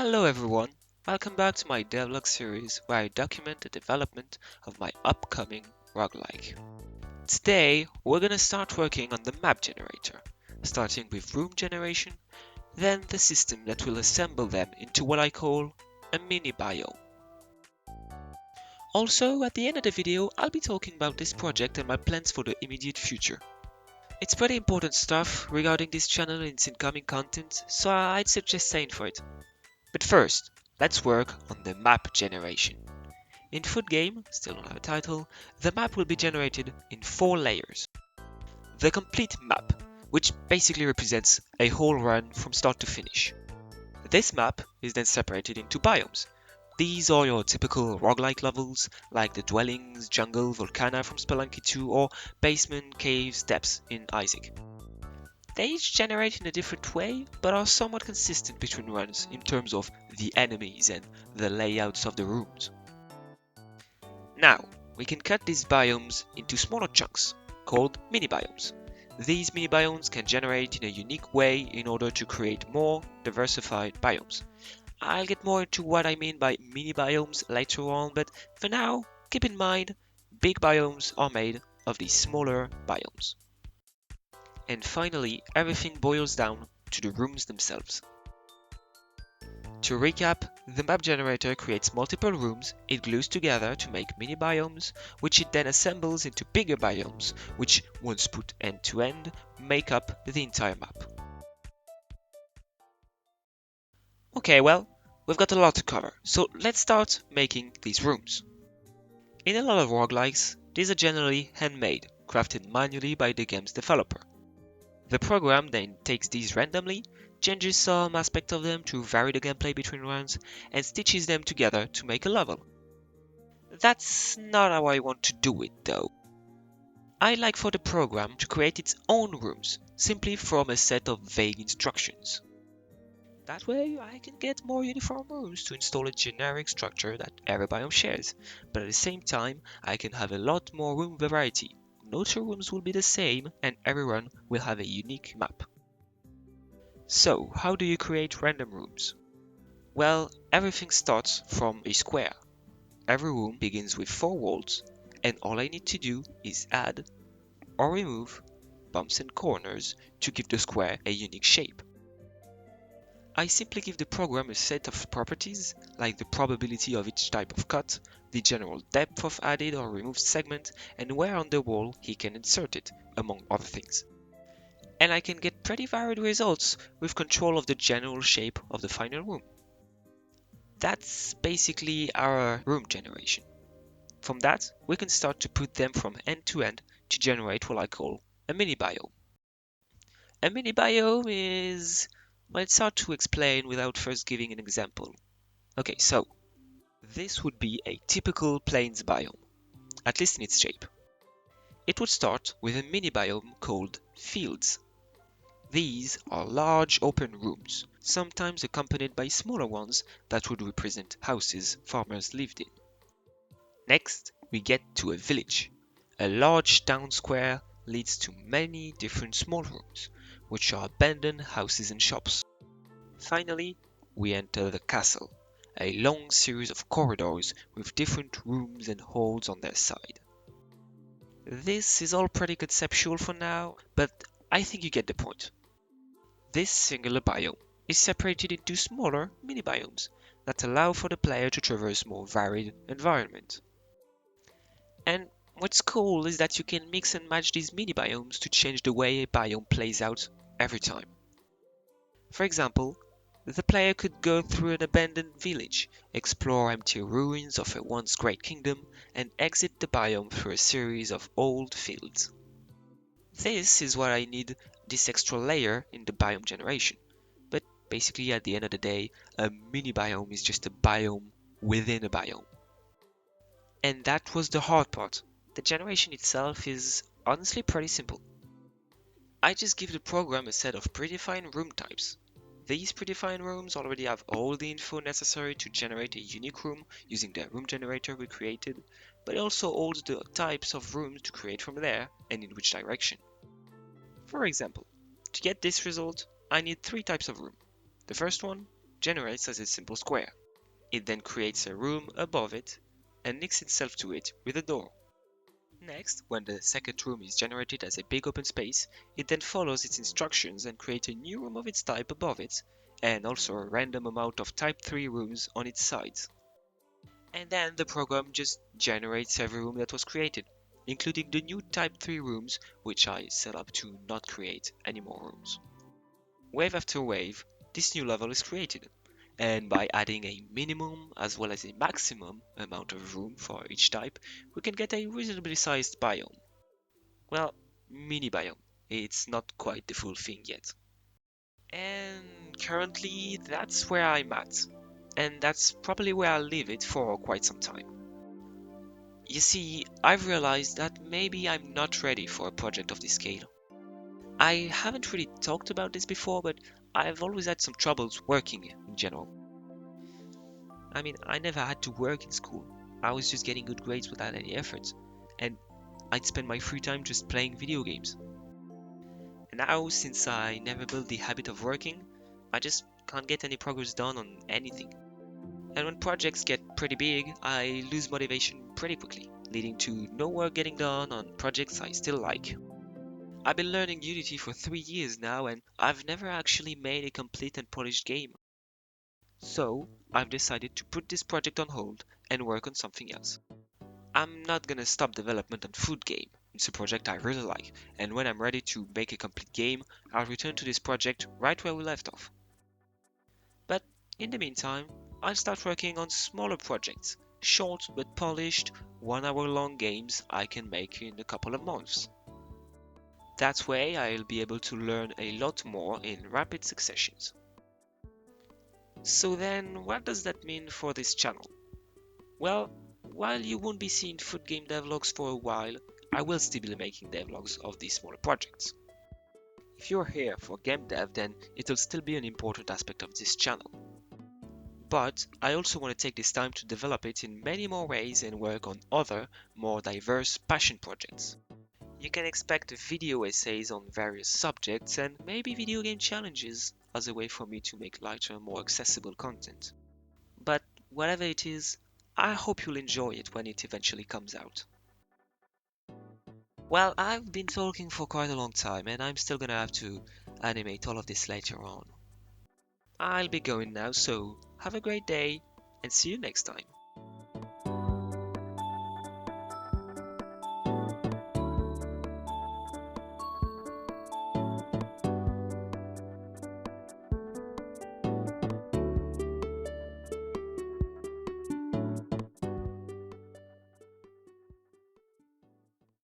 Hello everyone, welcome back to my devlog series where I document the development of my upcoming roguelike. Today we're gonna start working on the map generator, starting with room generation, then the system that will assemble them into what I call a mini biome. Also, at the end of the video, I'll be talking about this project and my plans for the immediate future. It's pretty important stuff regarding this channel and its incoming content, so I'd suggest staying for it. But first, let's work on the map generation. In Food Game, still don't have a title, the map will be generated in 4 layers. The complete map, which basically represents a whole run from start to finish. This map is then separated into biomes. These are your typical roguelike levels, like the dwellings, jungle, volcana from Spelunky 2, or basement, caves, depths in Isaac. They each generate in a different way, but are somewhat consistent between runs in terms of the enemies and the layouts of the rooms. Now, we can cut these biomes into smaller chunks, called mini-biomes. These mini-biomes can generate in a unique way in order to create more diversified biomes. I'll get more into what I mean by mini-biomes later on, but for now, keep in mind, big biomes are made of these smaller biomes. And finally, everything boils down to the rooms themselves. To recap, the map generator creates multiple rooms it glues together to make mini biomes, which it then assembles into bigger biomes, which, once put end to end, make up the entire map. Okay, well, we've got a lot to cover, so let's start making these rooms. In a lot of roguelikes, these are generally handmade, crafted manually by the game's developer. The program then takes these randomly, changes some aspect of them to vary the gameplay between runs, and stitches them together to make a level. That's not how I want to do it though. I like for the program to create its own rooms, simply from a set of vague instructions. That way I can get more uniform rooms to install a generic structure that every biome shares, but at the same time I can have a lot more room variety. No two rooms will be the same and every run will have a unique map. So, how do you create random rooms? Well, everything starts from a square. Every room begins with 4 walls, and all I need to do is add or remove bumps and corners to give the square a unique shape. I simply give the program a set of properties, like the probability of each type of cut, the general depth of added or removed segment, and where on the wall he can insert it, among other things. And I can get pretty varied results with control of the general shape of the final room. That's basically our room generation. From that, we can start to put them from end to end to generate what I call a mini biome. A mini biome is, well, it's hard to explain without first giving an example. Okay, so this would be a typical plains biome, at least in its shape. It would start with a mini biome called fields. These are large open rooms, sometimes accompanied by smaller ones that would represent houses farmers lived in. Next, we get to a village. A large town square leads to many different small rooms, which are abandoned houses and shops. Finally, we enter the castle, a long series of corridors with different rooms and halls on their side. This is all pretty conceptual for now, but I think you get the point. This singular biome is separated into smaller mini-biomes that allow for the player to traverse more varied environment. And what's cool is that you can mix and match these mini-biomes to change the way a biome plays out every time. For example, the player could go through an abandoned village, explore empty ruins of a once great kingdom, and exit the biome through a series of old fields. This is why I need this extra layer in the biome generation. But basically at the end of the day, a mini biome is just a biome within a biome. And that was the hard part. The generation itself is honestly pretty simple. I just give the program a set of predefined room types. These predefined rooms already have all the info necessary to generate a unique room using the room generator we created, but it also holds the types of rooms to create from there and in which direction. For example, to get this result, I need 3 types of room. The first one generates as a simple square. It then creates a room above it and links itself to it with a door. Next, when the second room is generated as a big open space, it then follows its instructions and creates a new room of its type above it, and also a random amount of type 3 rooms on its sides. And then the program just generates every room that was created, including the new type 3 rooms, which I set up to not create any more rooms. Wave after wave, this new level is created, and by adding a minimum as well as a maximum amount of room for each type, we can get a reasonably sized biome. Well, mini biome. It's not quite the full thing yet. And currently, that's where I'm at. And that's probably where I'll leave it for quite some time. You see, I've realized that maybe I'm not ready for a project of this scale. I haven't really talked about this before, but I've always had some troubles working in general. I mean, I never had to work in school. I was just getting good grades without any effort. And I'd spend my free time just playing video games. And now, since I never built the habit of working, I just can't get any progress done on anything. And when projects get pretty big, I lose motivation pretty quickly, leading to no work getting done on projects I still like. I've been learning Unity for 3 years now, and I've never actually made a complete and polished game. So, I've decided to put this project on hold and work on something else. I'm not gonna stop development on Food Game. It's a project I really like, and when I'm ready to make a complete game, I'll return to this project right where we left off. But in the meantime, I'll start working on smaller projects, short but polished, 1 hour long games I can make in a couple of months. That way I'll be able to learn a lot more in rapid successions. So then, what does that mean for this channel? Well, while you won't be seeing food game devlogs for a while, I will still be making devlogs of these smaller projects. If you're here for game dev, then it'll still be an important aspect of this channel. But I also want to take this time to develop it in many more ways and work on other, more diverse passion projects. You can expect video essays on various subjects and maybe video game challenges as a way for me to make lighter, more accessible content. But whatever it is, I hope you'll enjoy it when it eventually comes out. Well, I've been talking for quite a long time and I'm still gonna have to animate all of this later on. I'll be going now, so have a great day and see you next time.